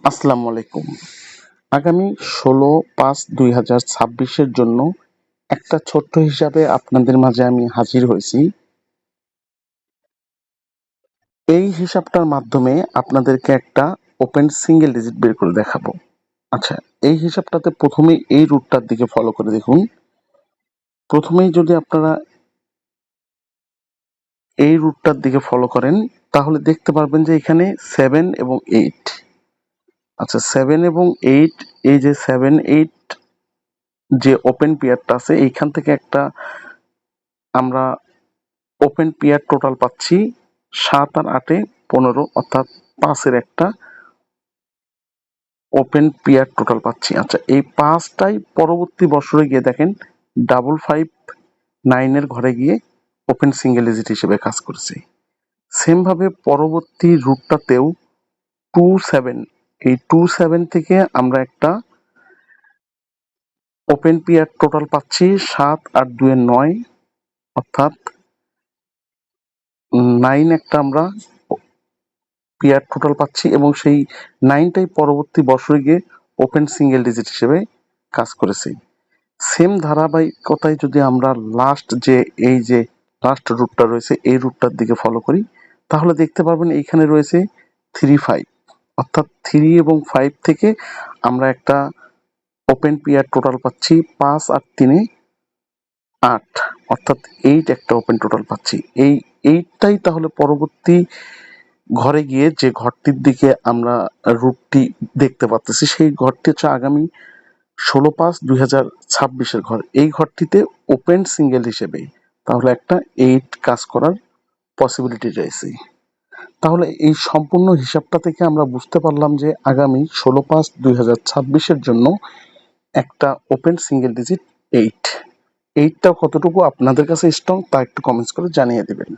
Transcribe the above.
আসসালামু আলাইকুম। আগামী ১৬/৫/২০২৬ জন্য একটা ছোট্ট হিসাবে আপনাদের মাঝে আমি হাজির হয়েছি। এই হিসাবটার মাধ্যমে আপনাদেরকে একটা ওপেন সিঙ্গেল ডিজিট বের করে দেখাবো। আচ্ছা, এই হিসাবটাতে প্রথমেই এই রুটটার দিকে ফলো করে দেখুন। প্রথমেই যদি আপনারা এই রুটটার দিকে ফলো করেন তাহলে দেখতে পারবেন যে এখানে 7 এবং 8। আচ্ছা, 7 এবং 8, এই যে 7, 8 যে ওপেন পেয়ারটা আছে এইখান থেকে একটা আমরা ওপেন পেয়ার টোটাল পাচ্ছি 7 আর 8 এ 15, অর্থাৎ 5 এর একটা ওপেন পেয়ার টোটাল পাচ্ছি। আচ্ছা, এই 5টাই পরবর্তী বছরে গিয়ে দেখেন 559 এর ঘরে গিয়ে ওপেন সিঙ্গেল ডিজিট হিসেবে কাজ করছে। সেম ভাবে পরবর্তী রুটটাতেও 27, এই 27 থেকে আমরা একটা ওপেন পেয়ার টোটাল পাচ্ছি 7 আর 2 এর 9, অর্থাৎ 9 একটা আমরা পেয়ার টোটাল পাচ্ছি এবং সেই 9টাই পরবর্তী বছরে গিয়ে ওপেন সিঙ্গেল ডিজিট হিসেবে কাজ করেছে। সেম ধারাবাহিকতায় যদি আমরা এই যে লাস্ট রুটটা রয়েছে এই রুটটার দিকে ফলো করি তাহলে দেখতে পারবেন এইখানে রয়েছে 3, 5, অর্থাৎ 3 এবং 5 থেকে আমরা একটা ওপেন পেয়ার টোটাল পাচ্ছি 5 আর 3 এ 8, অর্থাৎ 8 একটা ওপেন টোটাল পাচ্ছি। এই 8টাই তাহলে পরবর্তী ঘরে গিয়ে যে ঘরটির দিকে আমরা রুটটি দেখতে পাচ্ছি সেই ঘরটি হচ্ছে আগামী 16/5/2026 ঘর। এই ঘরটিতে ওপেন সিঙ্গেল হিসেবে তাহলে একটা 8 কাজ করার পসিবিলিটি রয়েছে। তাহলে এই সম্পূর্ণ হিসাবটা থেকে আমরা বুঝতে পারলাম যে আগামী 16/5/2026 জন্য একটা ওপেন সিঙ্গেল ডিজিট 8। 8টা কতটুকু আপনাদের কাছে স্ট্রং তা একটু কমেন্টস করে জানিয়ে দিবেন।